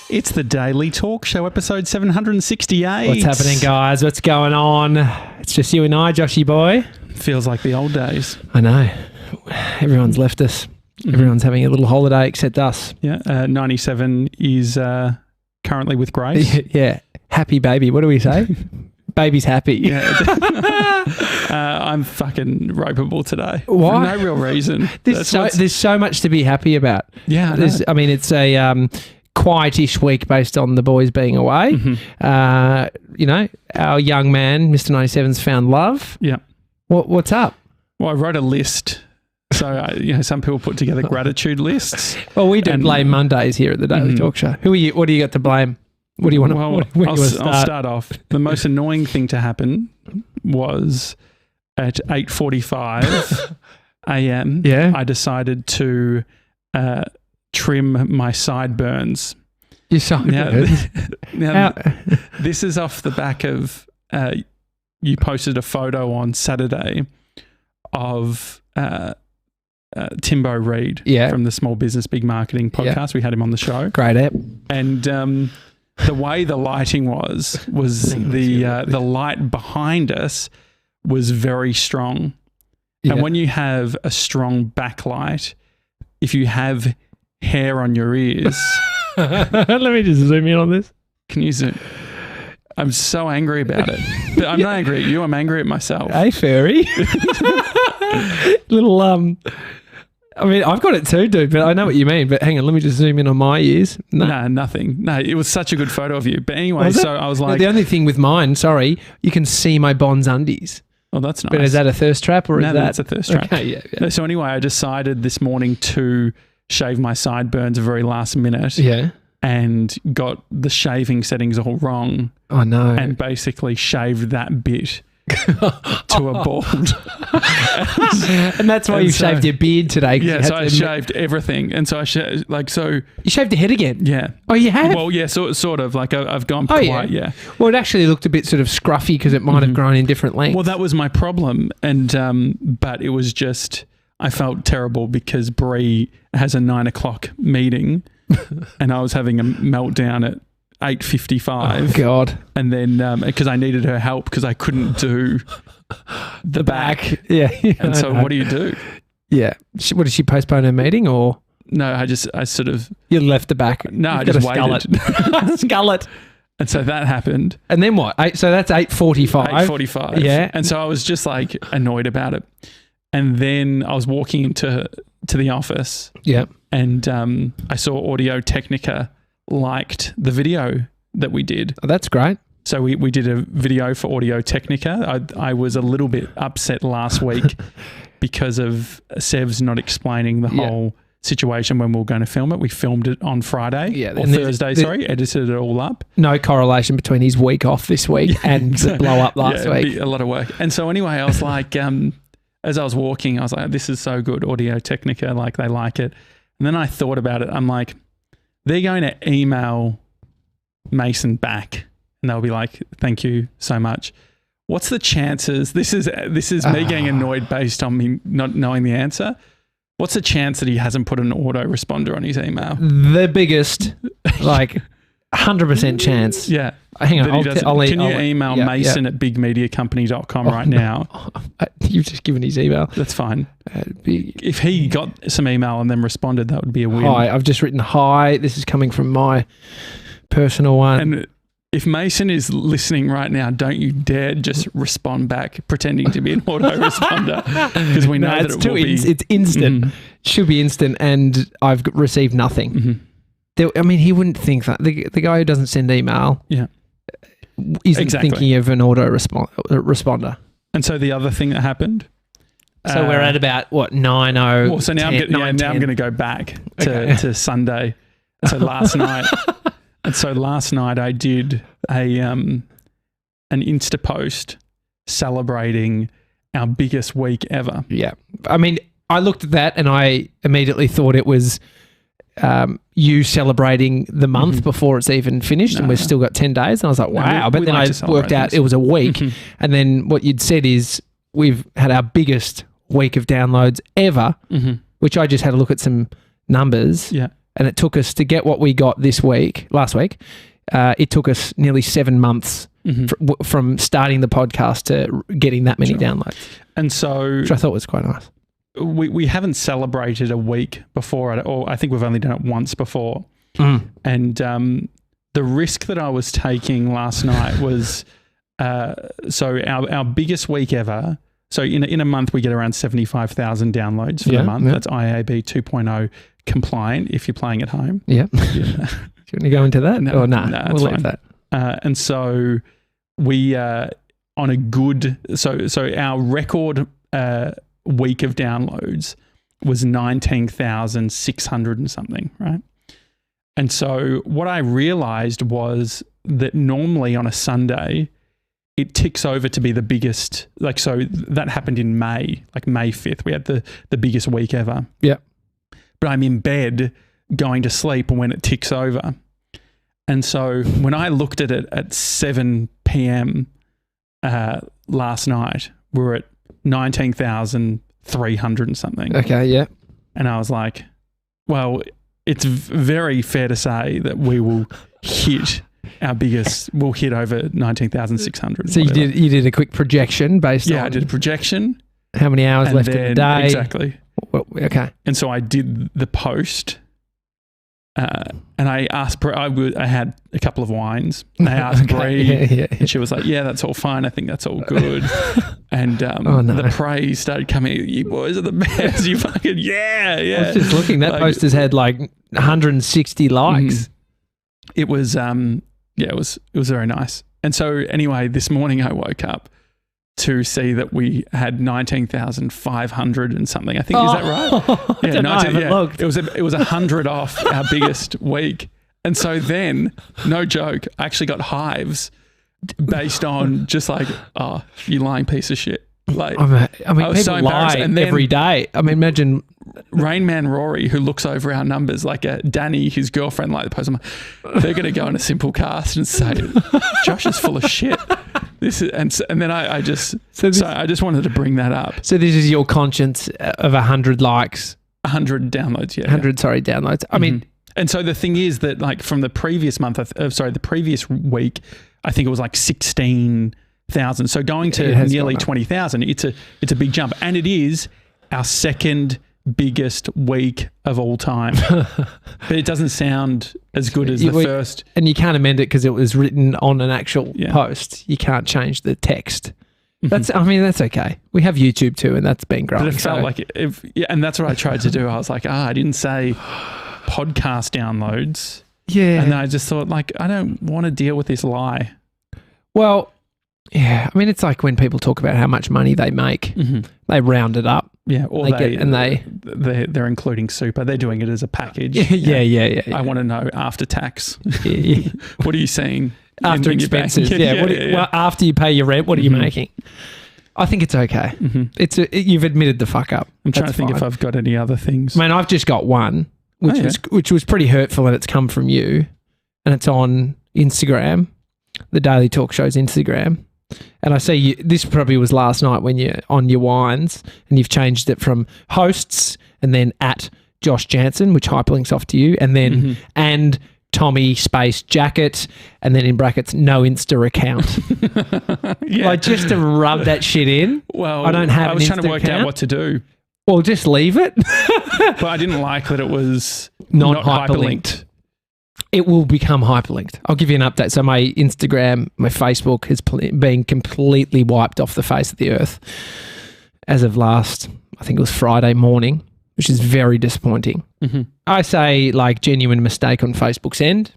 It's the Daily Talk Show, episode 768. What's happening, guys? What's going on? It's just you and I, Joshy boy. Feels like the old days. I know. Everyone's left us. Everyone's having a little holiday except us. Yeah, 97 is currently with Grace. Yeah. Happy baby. What do we say? Baby's happy. Yeah. I'm fucking ropeable today. Why? For no real reason. There's so much to be happy about. Yeah, it's a quietish week based on the boys being away. Our young man, Mr. 97's found love. Yeah. What's up? Well, I wrote a list. So, some people put together gratitude lists. Well, we do blame Mondays here at the Daily Talk Show. Who are you? What do you got to blame? What do you want to? Well, I'll start off. The most annoying thing to happen was at 8:45 a.m. Yeah, I decided to trim my sideburns. Your sideburns. Now, this is off the back of you posted a photo on Saturday of Timbo Reid from the Small Business Big Marketing podcast. We had him on the show. Great app. And the way the lighting was the light behind us was very strong. Yeah. And when you have a strong backlight, if you have hair on your ears... Let me just zoom in on this. Can you zoom? I'm so angry about it. But I'm not angry at you. I'm angry at myself. Hey, fairy. Little, I mean, I've got it too, dude, but I know what you mean. But hang on, let me just zoom in on my ears. No, nothing. No, it was such a good photo of you. But anyway, so I was like... No, the only thing with mine, you can see my Bonds undies. Oh, that's nice. But is that a thirst trap or is that... No, that's a thirst trap. Okay, yeah. So anyway, I decided this morning to shave my sideburns very last minute. Yeah. And got the shaving settings all wrong. Oh, no. And basically shaved that bit to a bald. And that's why you shaved your beard today. Yeah, so I shaved everything. And so I shaved, You shaved your head again? Yeah. Oh, you have? Well, yeah, sort of. Like I've gone quite, yeah. Well, it actually looked a bit sort of scruffy because it might have grown in different lengths. Well, that was my problem. And, but it was just, I felt terrible because Bree has a 9 o'clock meeting and I was having a meltdown at 8:55. Oh, God. And then, because I needed her help because I couldn't do the back. Yeah. And so what do you do? Yeah. What, did she postpone her meeting or? No, I sort of... You left the back. No, I just waited. Scull it. And so that happened. And then what? So that's 8:45. 8:45. Yeah. And so I was just like annoyed about it. And then I was walking into the office. Yeah. And I saw Audio Technica liked the video that we did. Oh, that's great. So we did a video for Audio Technica. I was a little bit upset last week because of Sev's not explaining the whole situation when we were going to film it. We filmed it on Friday or Thursday, edited it all up. No correlation between his week off this week and the blow up last week. A lot of work. And so anyway, I was like, as I was walking, I was like, this is so good, Audio Technica, like they like it. And then I thought about it. I'm like, they're going to email Mason back and they'll be like, thank you so much. What's the chances? This is me getting annoyed based on me not knowing the answer. What's the chance that he hasn't put an autoresponder on his email? The biggest, 100% chance. Yeah. Hang on. Can you email Mason at bigmediacompany.com right now? You've just given his email. That's fine. If he got some email and then responded, that would be a win. Hi, I've just written hi. This is coming from my personal one. And if Mason is listening right now, don't you dare just respond back pretending to be an autoresponder because we know that it will be. It's instant. Should be instant, and I've received nothing. He wouldn't think that. The guy who doesn't send email isn't thinking of an responder. And so the other thing that happened... So we're at about, 9:00? Well, so now I'm going to go back to Sunday. So last night... And so last night I did an Insta post celebrating our biggest week ever. Yeah. I mean, I looked at that and I immediately thought it was you celebrating the month before it's even finished and we've still got 10 days. And I was like, wow. But then I worked out it was a week. And then what you'd said is we've had our biggest week of downloads ever, which I just had a look at some numbers. Yeah. and it took us to get what we got last week. It took us nearly 7 months from starting the podcast to getting that many downloads. And so, which I thought was quite nice. We haven't celebrated a week before, or I think we've only done it once before. And the risk that I was taking last night was, so our biggest week ever. So in a month, we get around 75,000 downloads for the month. That's IAB 2.0 compliant if you're playing at home. Yeah. Do you want to go into that? No, we'll leave that. And so we on a good, so our record week of downloads was 19,600 and something, right? And so what I realized was that normally on a Sunday, it ticks over to be the biggest, like, so that happened in May, like May 5th. We had the biggest week ever. Yeah. But I'm in bed going to sleep when it ticks over. And so when I looked at it at 7 p.m. Last night, we were at 19,300 and something. Okay, yeah. And I was like, well, it's very fair to say that we will hit we'll hit over 19,600. So you did a quick projection based on... Yeah, I did a projection. How many hours left in the day. Exactly. Well, okay. And so I did the post and I asked, I had a couple of wines and I asked Bree and she was like, yeah, that's all fine. I think that's all good. And the praise started coming. You boys are the best. You fucking, yeah. I was just looking. That post has had like 160 likes. It was, it was very nice. And so anyway, this morning I woke up to see that we had 19,500 and something. I think, is that right? Yeah, I haven't looked. It was 100 off our biggest week. And so then, no joke, I actually got hives based on just like, oh, you lying piece of shit. Like, I mean, people lie every day. I mean, imagine Rain Man Rory, who looks over our numbers, like Danny, his girlfriend, like the post. They're going to go on a simple cast and say, Josh is full of shit. This is, and then I just wanted to bring that up. So this is your conscience of 100 likes, 100 downloads, yeah, 100 downloads. I mean, and so the thing is that like from the previous month, the previous week, I think it was like 16,000. So going to nearly 20,000, it's a big jump, and it is our second biggest week of all time. But it doesn't sound as good as the first. And you can't amend it because it was written on an actual post. You can't change the text. That's okay. We have YouTube too, and that's been growing. But it felt like and that's what I tried to do. I was like, I didn't say podcast downloads. Yeah. And then I just thought, like, I don't want to deal with this lie. Well, yeah. I mean, it's like when people talk about how much money they make, they round it up. Yeah, or they're including super. They're doing it as a package. Yeah. I want to know after tax. What are you seeing after expenses? Well, after you pay your rent, what are you making? I think it's okay. You've admitted the fuck up. I'm trying to think if I've got any other things. Man, I've just got one, which was pretty hurtful, and it's come from you, and it's on Instagram, the Daily Talk Show's Instagram. And I see this probably was last night when you're on your wines, and you've changed it from hosts and then at Josh Janssen, which hyperlinks off to you, and then and Tommy space Jackett, and then in brackets no Insta account. Like just to rub that shit in. Well, I don't have. I was trying to work out what to do. Well, just leave it. But I didn't like that it was not hyperlinked. It will become hyperlinked. I'll give you an update. So my Instagram, my Facebook has been completely wiped off the face of the earth as of last, I think it was Friday morning, which is very disappointing. I say like genuine mistake on Facebook's end.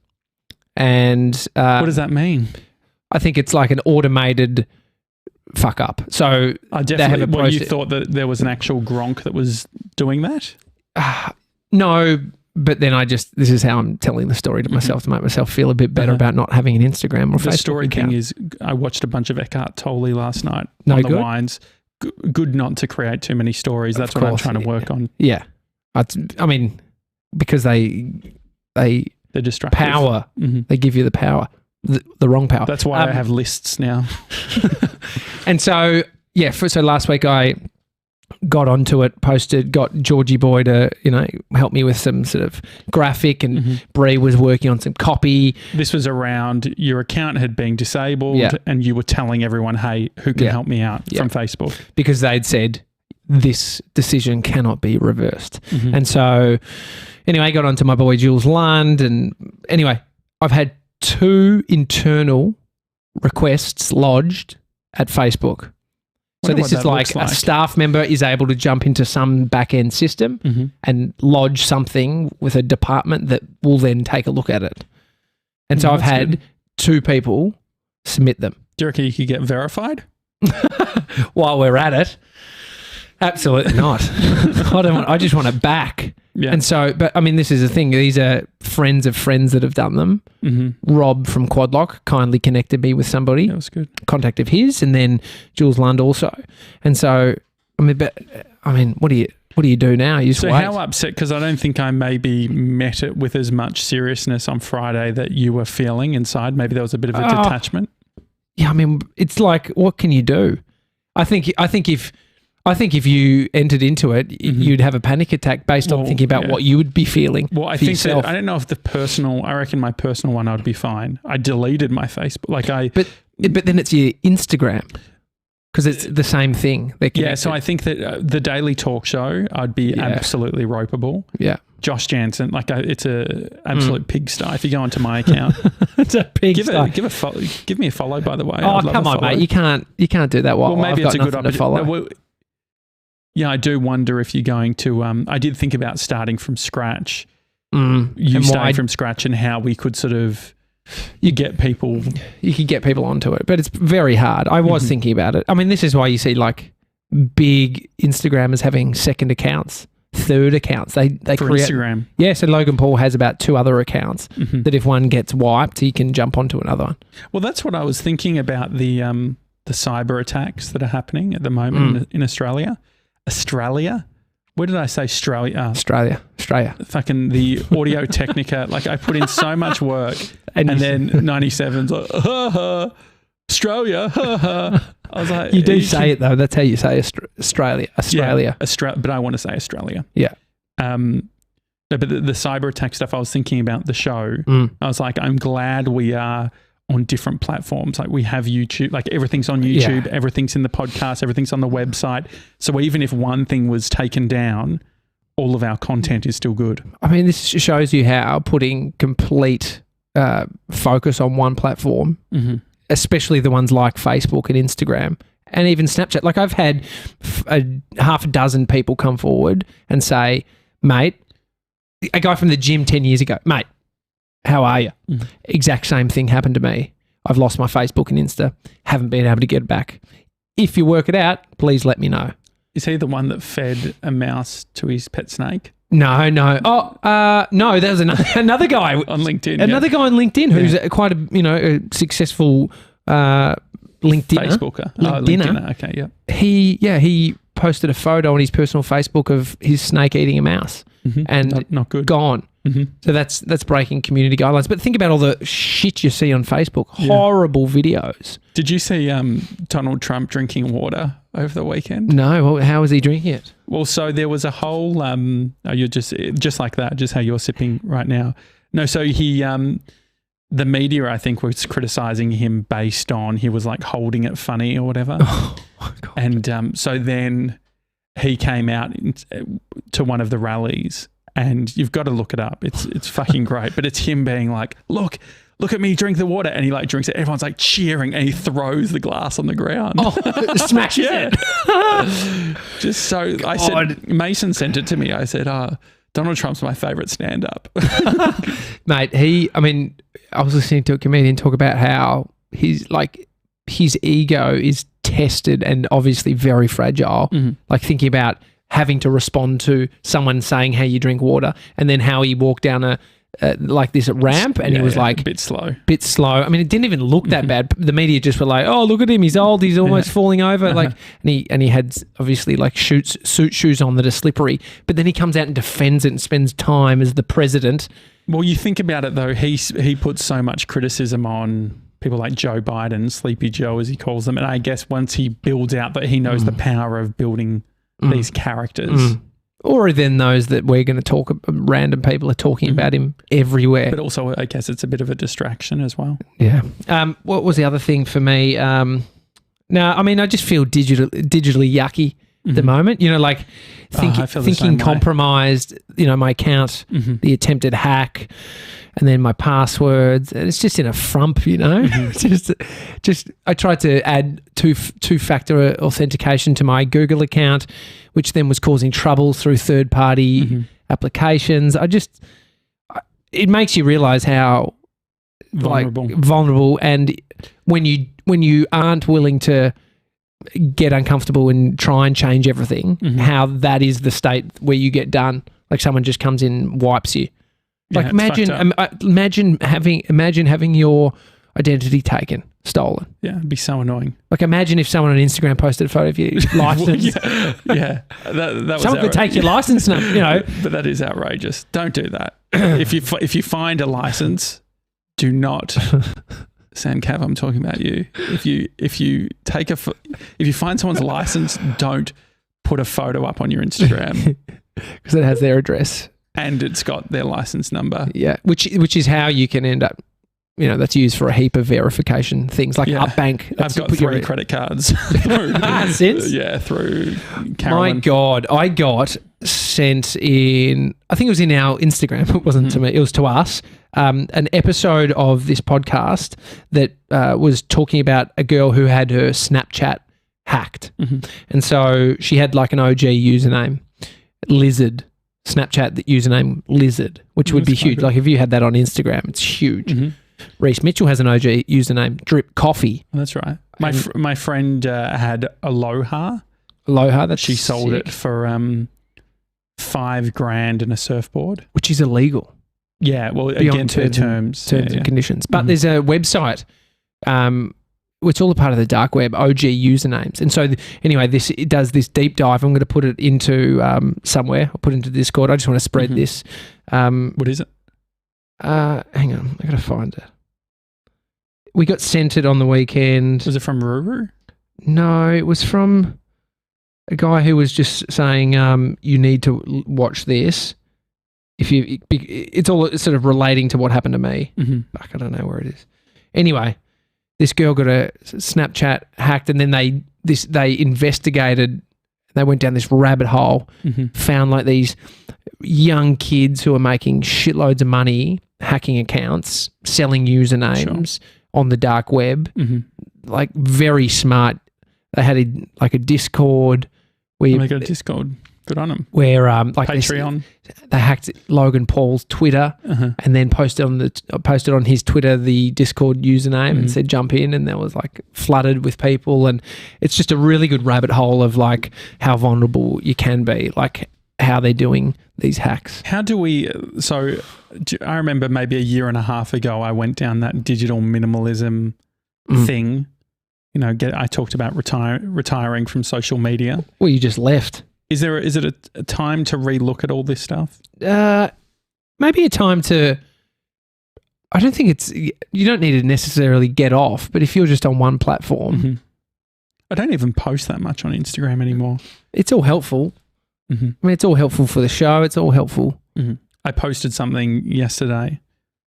And what does that mean? I think it's like an automated fuck up. So definitely. You thought that there was an actual Gronk that was doing that? No. But then this is how I'm telling the story to myself to make myself feel a bit better about not having an Instagram or Facebook account. The story thing is, I watched a bunch of Eckhart Tolle last night on the wines. Good not to create too many stories. That's what I'm trying to work on. Yeah. I mean, because they're destructive. Power. They give you the power, the wrong power. That's why I have lists now. And so, so last week I got onto it, got Georgie Boy to, help me with some sort of graphic, and Bree was working on some copy. This was around your account had been disabled and you were telling everyone, hey, who can help me out from Facebook? Because they'd said this decision cannot be reversed. And so anyway, got onto my boy Jules Lund, and anyway, I've had 2 internal requests lodged at Facebook. So this is like a staff member is able to jump into some back-end system and lodge something with a department that will then take a look at it. And so I've had 2 people submit them. Do you reckon you could get verified? While we're at it? Absolutely not. I just want it back. Yeah. And so, but I mean, this is the thing. These are friends of friends that have done them. Rob from Quadlock kindly connected me with somebody. That was good. Contact of his, and then Jules Lund also. And so, what do you do now? You just wait. How upset? Because I don't think I maybe met it with as much seriousness on Friday that you were feeling inside. Maybe there was a bit of a detachment. Yeah, I mean, it's like, what can you do? I think if you entered into it, you'd have a panic attack based on thinking about what you would be feeling. Well, I think that, I don't know if I reckon my personal one, I'd be fine. I deleted my Facebook. But then it's your Instagram, because it's the same thing. Yeah, so I think that the Daily Talk Show, I'd be absolutely ropeable. Yeah. Josh Janssen, it's a absolute pigsty. If you go onto my account, it's a pigsty. Give me a follow, by the way. Oh, come on, mate! You can't do that. Well, maybe it's a good opportunity. Yeah, I do wonder if you're going to. I did think about starting from scratch. You starting from scratch, and how we could sort of get people. You could get people onto it, but it's very hard. I was thinking about it. I mean, this is why you see like big Instagrammers having second accounts, third accounts. They for create Instagram. Yeah, so Logan Paul has about 2 other accounts that if one gets wiped, he can jump onto another one. Well, that's what I was thinking about the cyber attacks that are happening at the moment in Australia. Australia? Where did I say Australia? Australia. Fucking the Audio Technica. I put in so much work, and then 97's like, Australia. I was like, you do say it though. That's how you say Australia. Yeah, but I want to say Australia. Yeah. But the cyber attack stuff, I was thinking about the show. I was like, I'm glad we are on different platforms. Like we have YouTube, everything's on YouTube, everything's in the podcast, everything's on the website. So even if one thing was taken down, all of our content is still good. I mean, this shows you how putting complete focus on one platform, especially the ones like Facebook and Instagram and even Snapchat. Like I've had half a dozen people come forward and say, mate, a guy from the gym 10 years ago, mate, how are you? Exact same thing happened to me. I've lost my Facebook and Insta. Haven't been able to get it back. If you work it out, please let me know. Is he the one that fed a mouse to his pet snake? No. Oh, no, there's another guy on LinkedIn. Another guy on LinkedIn who's quite a successful LinkedIner. Facebooker. LinkedIner. Okay, yeah. He posted a photo on his personal Facebook of his snake eating a mouse and not good. Gone. So that's breaking community guidelines. But think about all the shit you see on Facebook. Horrible videos. Did you see Donald Trump drinking water over the weekend? No. Well, how was he drinking it? Well, so there was a whole you're just like that, just how you're sipping right now. No, so he the media, I think, was criticizing him based on he was holding it funny or whatever. Oh my God. And so then he came out to one of the rallies. And you've got to look it up. It's fucking great. But it's him being like, look at me drink the water. And he drinks it. Everyone's cheering and he throws the glass on the ground. Oh, smashes it. Just so God. I said, Mason sent it to me. I said, Donald Trump's my favorite stand-up. Mate, I was listening to a comedian talk about how his ego is tested and obviously very fragile. Thinking about having to respond to someone saying how you drink water, and then how he walked down this ramp, and he was a bit slow. I mean, it didn't even look that bad. The media just were like, "Oh, look at him! He's old. He's almost falling over." And he had obviously suit shoes on that are slippery. But then he comes out and defends it and spends time as the president. Well, you think about it though. He puts so much criticism on people like Joe Biden, Sleepy Joe as he calls them, and I guess once he builds out that he knows the power of building these characters. Or then those that we're going to talk, random people are talking about him everywhere. But also, I guess it's a bit of a distraction as well. Yeah. What was the other thing for me? I just feel digitally yucky at the moment. You know, like thinking compromised, you know, my account, the attempted hack, and then my passwords. And it's just in a frump, you know. Just I tried to add two-factor authentication to my Google account, which then was causing trouble through third-party applications. It makes you realize how vulnerable, and when you aren't willing to get uncomfortable and try and change everything, how that is the state where you get done. Like someone just comes in and wipes you. Like imagine having your identity taken, stolen. Yeah, it'd be so annoying. Like imagine if someone on Instagram posted a photo of your license. That someone could take your license number, you know. But that is outrageous. Don't do that. If you find a license, do not. Sam Cav, I'm talking about you. If you find someone's license, don't put a photo up on your Instagram because it has their address and it's got their license number. Yeah, which is how you can end up. You know, that's used for a heap of verification things like Upbank. I've got 3 credit cards. Through Carolyn. My God, I got sent in, I think it was in our Instagram, it wasn't to me, it was to us, an episode of this podcast that was talking about a girl who had her Snapchat hacked. And so she had like an OG username, Lizard, Snapchat username Lizard, which would be huge. Good. Like if you had that on Instagram, it's huge. Reese Mitchell has an OG username, Drip Coffee. That's right. My friend had Aloha. That's she sold it for $5,000 and a surfboard, which is illegal. Yeah, well, beyond terms and conditions. But there's a website, it's all a part of the dark web, OG usernames. And so anyway, it does this deep dive. I'm going to put it into somewhere. I'll put it into Discord. I just want to spread this. What is it? Hang on, I got to find it. We got sent it on the weekend. Was it from Ruru? No, it was from a guy who was just saying, you need to watch this. It's all sort of relating to what happened to me. Fuck, I don't know where it is. Anyway, this girl got a Snapchat hacked, and then they investigated. They went down this rabbit hole, found like these young kids who are making shitloads of money hacking accounts, selling usernames on the dark web, like very smart. They had a Discord where they got a Discord. Good on them. Where like Patreon. They hacked Logan Paul's Twitter and then posted on his Twitter the Discord username and said jump in, and that was like flooded with people, and it's just a really good rabbit hole of like how vulnerable you can be, like how they're doing these hacks. How do we? So I remember maybe a year and a half ago, I went down that digital minimalism thing. You know, I talked about retiring from social media. Well, you just left. Is it a time to relook at all this stuff? Maybe a time to. I don't think you don't need to necessarily get off, but if you're just on one platform, I don't even post that much on Instagram anymore. It's all helpful. I mean, it's all helpful for the show. It's all helpful. I posted something yesterday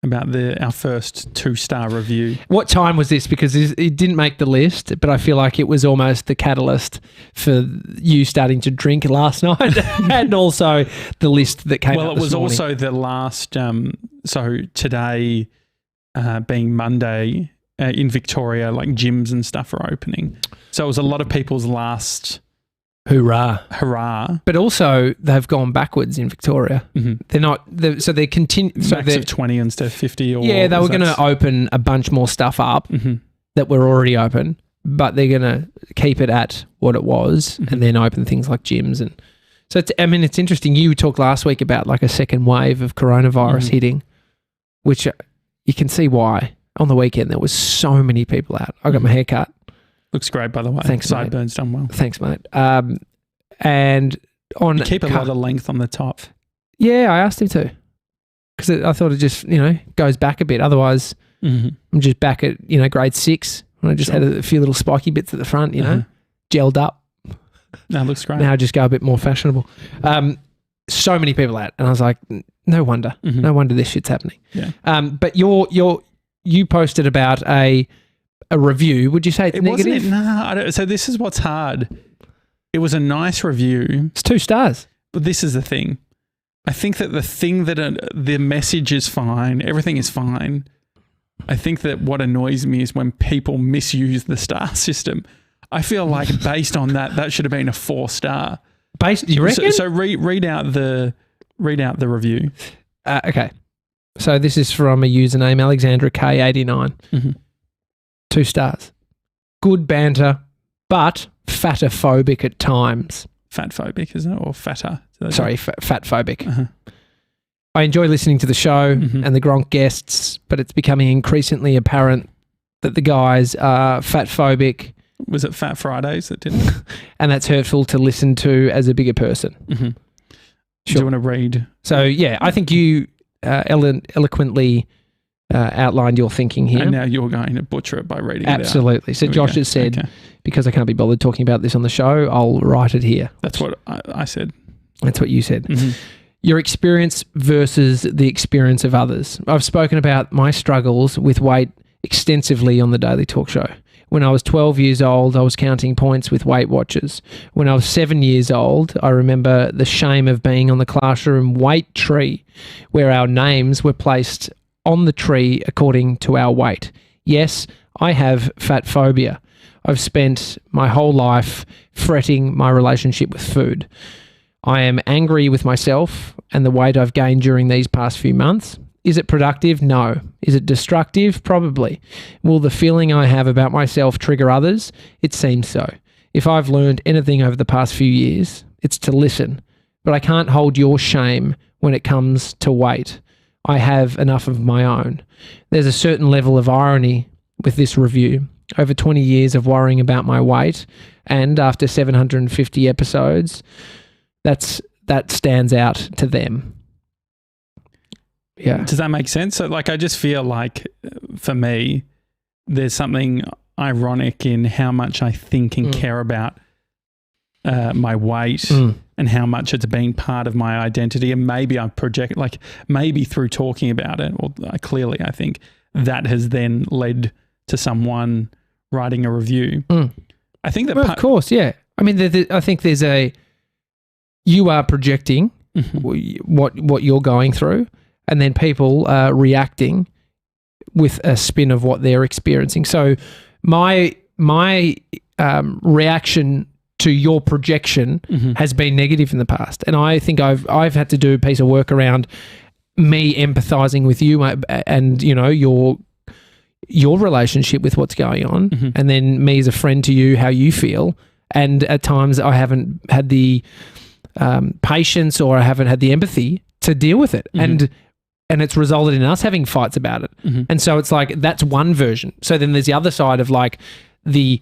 about our first 2-star review. What time was this? Because it didn't make the list, but I feel like it was almost the catalyst for you starting to drink last night and also the list that came out Well, it was also the last, so today being Monday in Victoria, like gyms and stuff are opening. So it was a lot of people's last... Hurrah. But also they've gone backwards in Victoria. They're not, so they're continuing. So max of 20 instead of 50 or... Yeah, they were going to open a bunch more stuff up that were already open, but they're going to keep it at what it was and then open things like gyms. And so, it's interesting. You talked last week about like a second wave of coronavirus hitting, which you can see why. On the weekend, there was so many people out. I got my hair cut. Looks great, by the way. Thanks, Sideburns done well. Thanks, mate. And you keep a lot of length on the top. Yeah, I asked him to, because I thought it just goes back a bit. Otherwise, I'm just back at grade 6 when I just had a few little spiky bits at the front, gelled up. That looks great. Now just go a bit more fashionable. So many people out, and I was like, no wonder. Mm-hmm. No wonder this shit's happening. Yeah. But you posted about a review. Would you say it's negative? Wasn't it? No, I don't. So this is what's hard. It was a nice review. It's 2 stars. But this is the thing. I think that the message is fine. Everything is fine. I think that what annoys me is when people misuse the star system. I feel like based on that should have been a 4-star. You reckon? So read out the review. Okay. So this is from a username, Alexandra K89. Mm-hmm. 2 stars. Good banter, but fatter phobic at times. Fat phobic, isn't it? Or fatter? Sorry, fat phobic. Uh-huh. I enjoy listening to the show Mm-hmm. and the Gronk guests, but it's becoming increasingly apparent that the guys are fat phobic. Was it Fat Fridays that did it? And that's hurtful to listen to as a bigger person. Mm-hmm. Sure. Do you want to read? So, yeah, I think you eloquently outlined your thinking here. And now you're going to butcher it by reading it out. Absolutely. So Josh has said, because I can't be bothered talking about this on the show, I'll write it here. That's what I said. That's what you said. Mm-hmm. Your experience versus the experience of others. I've spoken about my struggles with weight extensively on the Daily Talk Show. When I was 12 years old, I was counting points with Weight Watchers. When I was 7 years old, I remember the shame of being on the classroom weight tree, where our names were placed on the tree according to our weight. Yes, I have fat phobia. I've spent my whole life fretting my relationship with food. I am angry with myself and the weight I've gained during these past few months. Is it productive? No. Is it destructive? Probably. Will the feeling I have about myself trigger others? It seems so. If I've learned anything over the past few years, it's to listen. But I can't hold your shame when it comes to weight. I have enough of my own. There's a certain level of irony with this review. Over 20 years of worrying about my weight, and after 750 episodes, that stands out to them. Yeah. Does that make sense? So, I just feel like, for me, there's something ironic in how much I think and care about my weight and how much it's been part of my identity. And maybe I project, maybe through talking about it, or clearly I think that has then led to someone writing a review. I think that of course, yeah. I mean, I think you are projecting what you're going through, and then people are reacting with a spin of what they're experiencing. So my reaction to your projection has been negative in the past, and I think I've had to do a piece of work around me empathizing with you and your relationship with what's going on, and then me as a friend to you, how you feel. And at times I haven't had the patience, or I haven't had the empathy to deal with it. And it's resulted in us having fights about it. And so it's like, that's one version. So then there's the other side of the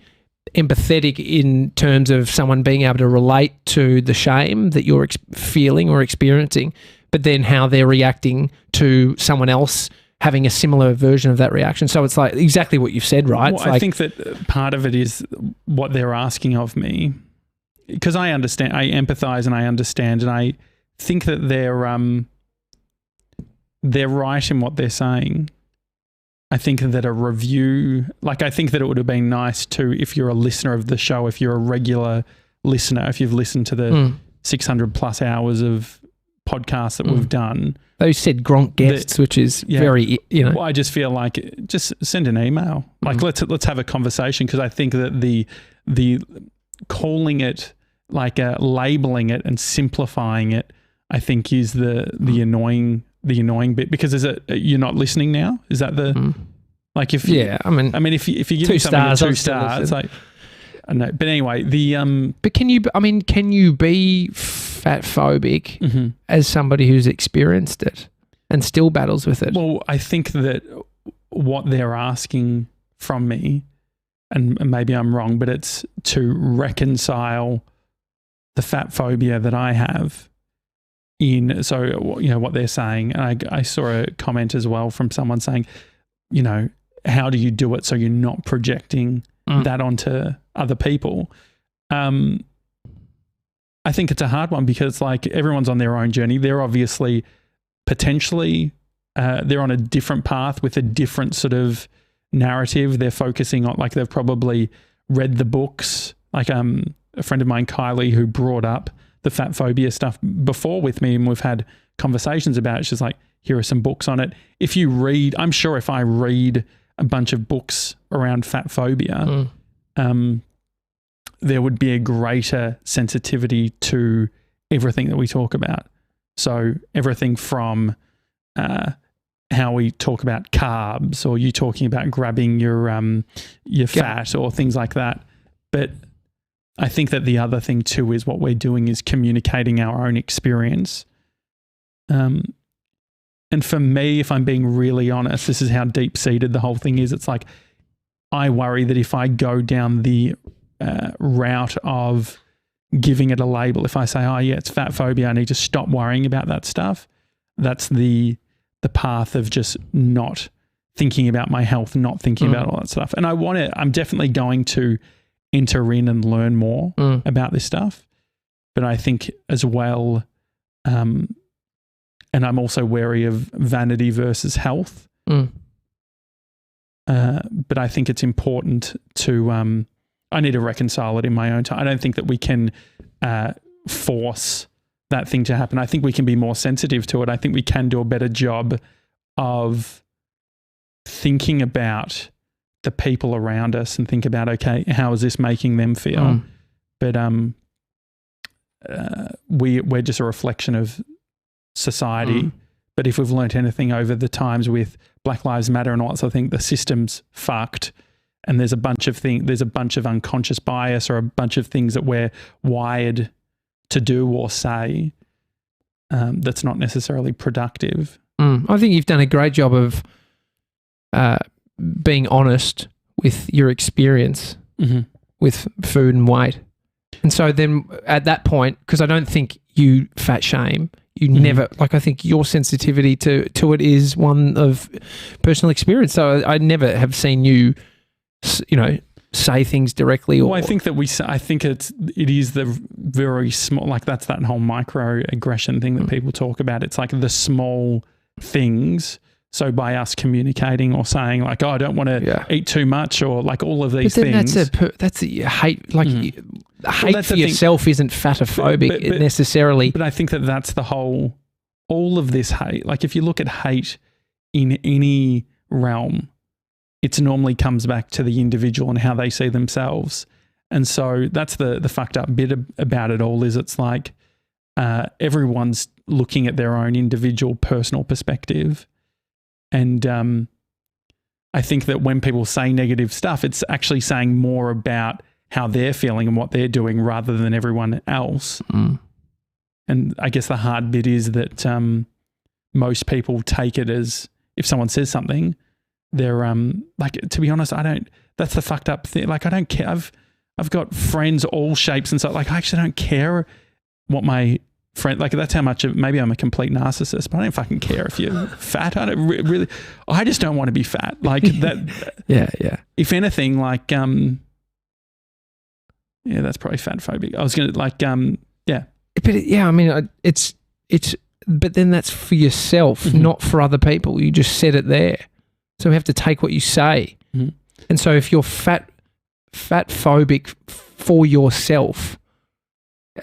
empathetic in terms of someone being able to relate to the shame that you're feeling or experiencing, but then how they're reacting to someone else having a similar version of that reaction. So it's like exactly what you've said, right? Well, I think that part of it is what they're asking of me, because I understand, I empathize and I understand, and I think that they're right in what they're saying. I think that a review, I think that it would have been nice too, if you're a listener of the show, if you're a regular listener, if you've listened to the 600 plus hours of podcasts that we've done. Those said Gronk guests, which is very, Well, I just feel like just send an email. Let's have a conversation, because I think that the calling it, labeling it and simplifying it, I think is the annoying bit, because you're not listening now? Is that the if if you give something 2 stars, it's like, I don't know. But anyway, but can you be fat phobic as somebody who's experienced it and still battles with it? Well, I think that what they're asking from me, and maybe I'm wrong, but it's to reconcile the fat phobia that I have what they're saying. And I saw a comment as well from someone saying, how do you do it so you're not projecting that onto other people? I think it's a hard one because like everyone's on their own journey. They're obviously potentially they're on a different path with a different sort of narrative. They're focusing on, like, they've probably read the books. Like a friend of mine, Kylie, who brought up the fat phobia stuff before with me, and we've had conversations about it. She's like, here are some books on it. If you read, I'm sure if I read a bunch of books around fat phobia, there would be a greater sensitivity to everything that we talk about. So everything from how we talk about carbs, or you talking about grabbing your fat or things like that. But I think that the other thing too is what we're doing is communicating our own experience. And for me, if I'm being really honest, this is how deep-seated the whole thing is. It's like, I worry that if I go down the route of giving it a label, if I say, oh yeah, it's fat phobia, I need to stop worrying about that stuff. That's the path of just not thinking about my health, not thinking about all that stuff. And I'm definitely going to enter in and learn more about this stuff. But I think as well, and I'm also wary of vanity versus health. But I think it's important to, I need to reconcile it in my own time. I don't think that we can force that thing to happen. I think we can be more sensitive to it. I think we can do a better job of thinking about the people around us and think about, okay, how is this making them feel? But we're just a reflection of society. But if we've learnt anything over the times with Black Lives Matter and all that sort of thing, the system's fucked. And there's a bunch of unconscious bias, or a bunch of things that we're wired to do or say that's not necessarily productive. I think you've done a great job of being honest with your experience with food and weight. And so then at that point, because I don't think you fat shame, you never, like, I think your sensitivity to it is one of personal experience. So I never have seen you, say things directly. Well, I think that I think it is the very small, like that's that whole microaggression thing that people talk about. It's like the small things. So by us communicating or saying like, oh, I don't want to eat too much, or like all of these things. That's a hate, like hate for yourself isn't fatophobic necessarily. But I think that that's all of this hate. Like if you look at hate in any realm, it normally comes back to the individual and how they see themselves. And so that's the fucked up bit about it all, is it's like everyone's looking at their own individual personal perspective. And I think that when people say negative stuff, it's actually saying more about how they're feeling and what they're doing rather than everyone else. And I guess the hard bit is that most people take it as, if someone says something, they're like, to be honest, that's the fucked up thing. Like, I don't care. I've got friends all shapes and so, like, I actually don't care what my friend, like, that's how much maybe I'm a complete narcissist, but I don't fucking care if you're fat. I don't really, I just don't want to be fat. Like that. Yeah. If anything, like, that's probably fat phobic. I was going to like, But I mean, it's, but then that's for yourself, not for other people. You just said it there. So we have to take what you say. And so if you're fat phobic for yourself,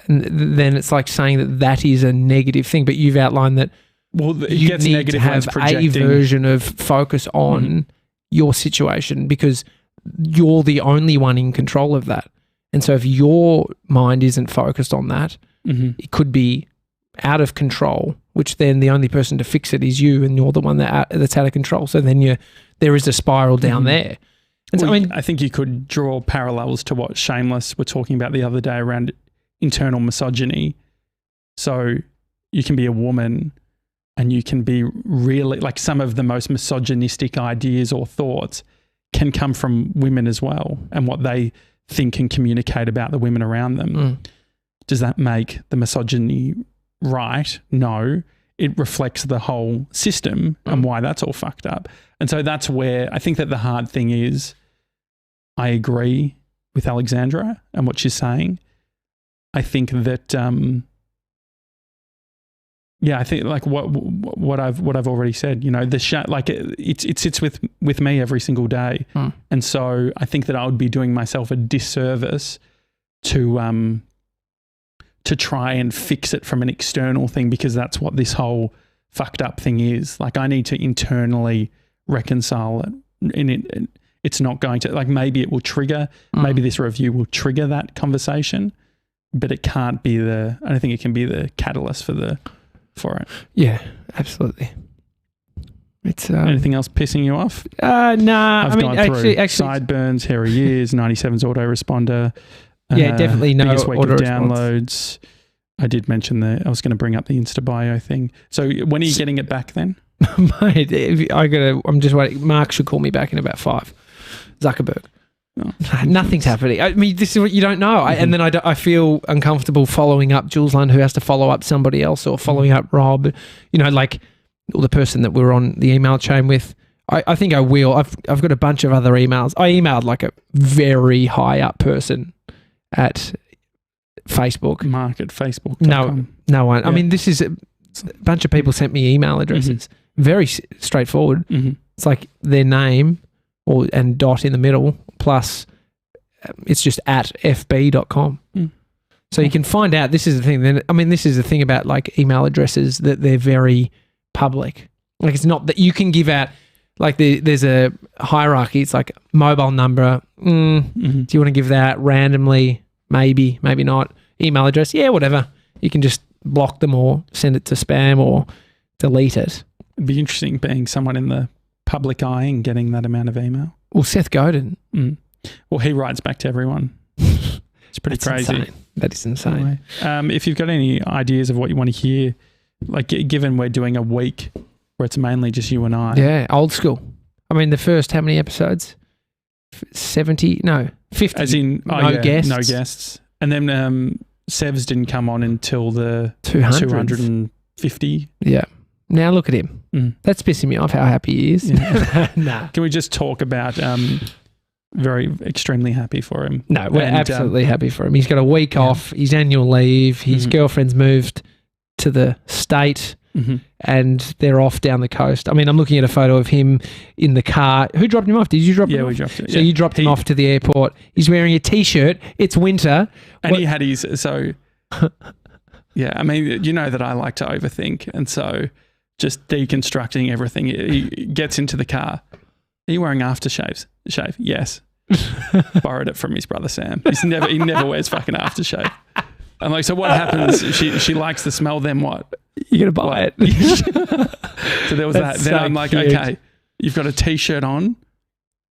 then it's like saying that is a negative thing. But you've outlined that you need to have a version of focus on your situation, because you're the only one in control of that. And so if your mind isn't focused on that, it could be out of control, which then the only person to fix it is you, and you're the one that's out of control. So then there is a spiral down there. And so, I think you could draw parallels to what Shameless were talking about the other day around internal misogyny. So you can be a woman and you can be really, like, some of the most misogynistic ideas or thoughts can come from women as well, and what they think and communicate about the women around them. Does that make the misogyny right? No. It reflects the whole system and why that's all fucked up. And so that's where I think that the hard thing is, I agree with Alexandra and what she's saying. I think that I think like what I've already said, it sits with me every single day. And so I think that I would be doing myself a disservice to try and fix it from an external thing, because that's what this whole fucked up thing is. Like, I need to internally reconcile it, and it's not going to, like, maybe it will trigger, maybe this review will trigger that conversation, but it can't be I don't think it can be the catalyst for it. Yeah, absolutely. It's anything else pissing you off? Nah. I've gone through sideburns, hairy ears, 97's autoresponder. Yeah, definitely no biggest week of auto downloads. I did mention I was going to bring up the Insta bio thing. So when are you getting it back then? Mate, I'm just waiting. Mark should call me back in about 5. Zuckerberg. Oh. Nothing's happening. I mean, this is what you don't know. And then I feel uncomfortable following up Jules Lund, who has to follow up somebody else, or following up Rob, like, or the person that we're on the email chain with. I think I will. I've got a bunch of other emails. I emailed like a very high up person at Facebook. Mark at Facebook. No one. Yeah. I mean, this is a bunch of people sent me email addresses. Very straightforward. It's like their name and dot in the middle, plus it's just at fb.com. So you can find out. This is the thing. I mean, this is the thing about like email addresses, that they're very public. Like, it's not that you can give out, like there's a hierarchy. It's like mobile number. Do you want to give that randomly? Maybe, maybe not. Email address. Yeah, whatever. You can just block them or send it to spam or delete it. It'd be interesting being someone in the public eye and getting that amount of email. Well, Seth Godin. Well, he writes back to everyone. It's pretty crazy. Insane. That is insane. Anyway, if you've got any ideas of what you want to hear, like, given we're doing a week where it's mainly just you and I. Yeah, old school. I mean, the first, how many episodes? 70? No, 50. As in, guests. No guests. And then Sevs didn't come on until the 250. Yeah. Now look at him. That's pissing me off how happy he is. Yeah. Nah. Can we just talk about extremely happy for him? No, we're absolutely happy for him. He's got a week off. His annual leave. His girlfriend's moved to the state and they're off down the coast. I mean, I'm looking at a photo of him in the car. Who dropped him off? Did you drop him off? Yeah, we dropped him. So you dropped him off to the airport. He's wearing a T-shirt. It's winter. And he had his... So, yeah, I mean, you know that I like to overthink. And so just deconstructing everything, he gets into the car. Are you wearing aftershave? Yes. Borrowed it from his brother Sam. He never wears fucking aftershave. I'm like, so what happens? She likes the smell, then what? You're going to buy it. So there was that. Then I'm like, cute. Okay, you've got a T-shirt on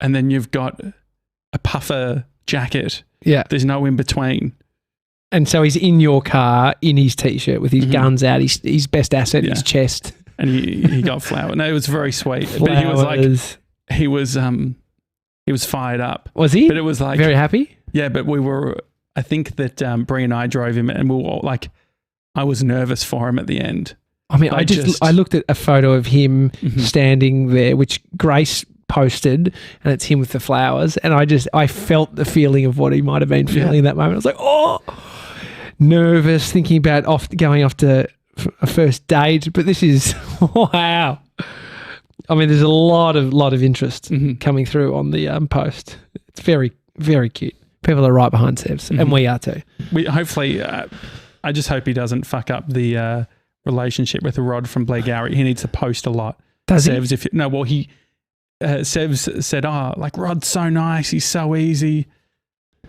and then you've got a puffer jacket. Yeah. There's no in between. And so he's in your car in his T-shirt with his guns out, his best asset, his chest. And he got flowers. No, it was very sweet. But he was like, he was fired up. Was he? But it was like... Very happy? Yeah, but I think that Brie and I drove him and we were all like, I was nervous for him at the end. I mean, I looked at a photo of him standing there, which Grace posted, and it's him with the flowers. And I felt the feeling of what he might have been feeling in that moment. I was like, oh, nervous, thinking about going off to a first date. But this is, wow. I mean, there's a lot of interest coming through on the post. It's very, very cute. People are right behind Sevs, and we are too. Hopefully, I just hope he doesn't fuck up the relationship with Rod from Blair Gowrie. He needs to post a lot. Does Sevs, he? Sevs said, "Oh, like Rod's so nice. He's so easy."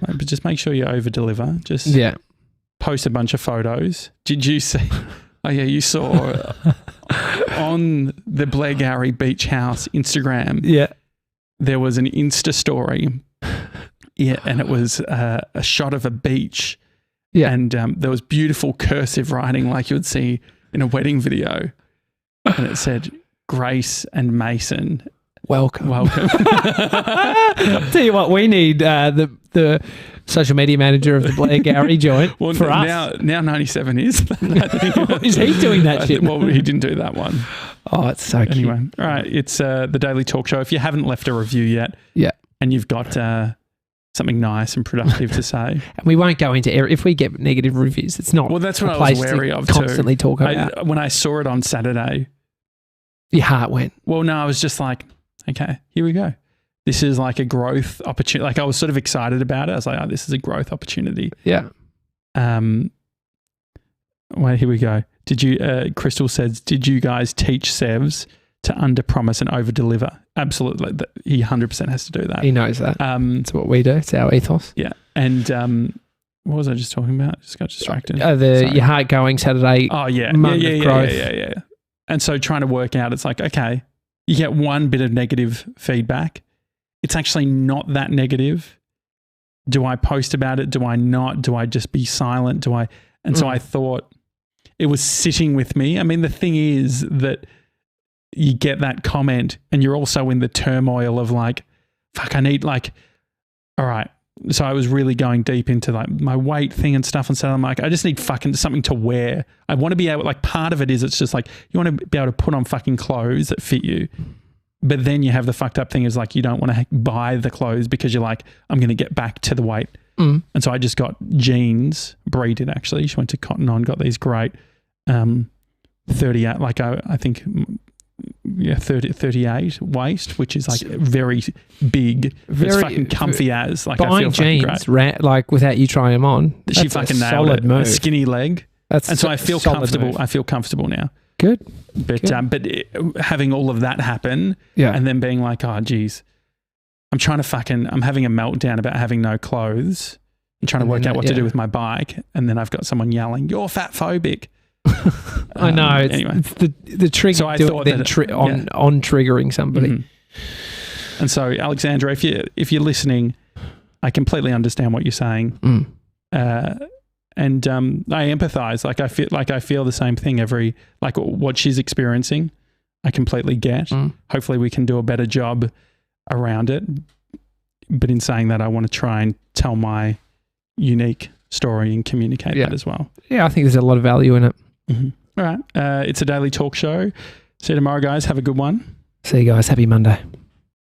Like, but just make sure you over deliver. Just post a bunch of photos. Did you see? Oh yeah, you saw on the Blair Gowrie Beach House Instagram. Yeah, there was an Insta story. Yeah, and it was a shot of a beach. Yeah, and there was beautiful cursive writing like you would see in a wedding video, and it said, "Grace and Mason, welcome." Tell you what, we need the social media manager of the Blair Gowrie joint for us. Now 97 is. Is he doing that shit? Well, he didn't do that one. Oh, it's so cute. Anyway, all right, it's the Daily Talk Show. If you haven't left a review yet, and you've got something nice and productive to say. And we won't go into if we get negative reviews. It's not. Well, that's what I was wary of constantly too. Talk about. When I saw it on Saturday, your heart went. Well, no, I was just like, okay, here we go. This is like a growth opportunity. Like I was sort of excited about it. I was like, oh, this is a growth opportunity. Yeah. Wait, here we go. Did you? Crystal says, did you guys teach Sevs to under promise and over deliver? Absolutely. He 100% has to do that. He knows that. It's what we do. It's our ethos. Yeah. And what was I just talking about? Just got distracted. Your heart going Saturday. Oh yeah. Yeah. And so trying to work out, it's like, okay, you get one bit of negative feedback. It's actually not that negative. Do I post about it? Do I not? Do I just be silent? And so I thought it was sitting with me. I mean, the thing is that you get that comment and you're also in the turmoil of like, fuck, I need like, all right. So I was really going deep into like my weight thing and stuff. And so I'm like, I just need fucking something to wear. I want to be able, like part of it is it's just like, you want to be able to put on fucking clothes that fit you. But then you have the fucked up thing is like, you don't want to buy the clothes because you're like, I'm going to get back to the weight. And so I just got jeans, braided actually. She went to Cotton On, got these great 38, like I think, 38 waist, which is like very big. It's fucking comfy as. Like buying I feel jeans, like without you trying them on. She fucking nailed it. Move. A skinny leg. And so I feel comfortable. Move. I feel comfortable now. Good. But having all of that happen and then being like, oh, geez, I'm having a meltdown about having no clothes and trying to work out what to do with my bike. And then I've got someone yelling, you're fat phobic. I know. Anyway. It's the trigger so I thought on triggering somebody. Mm-hmm. And so, Alexandra, if you're listening, I completely understand what you're saying. And I empathize. I feel the same thing like what she's experiencing. I completely get. Hopefully we can do a better job around it. But in saying that, I want to try and tell my unique story and communicate that as well. Yeah, I think there's a lot of value in it. All right. It's a daily talk show. See you tomorrow, guys. Have a good one. See you guys. Happy Monday.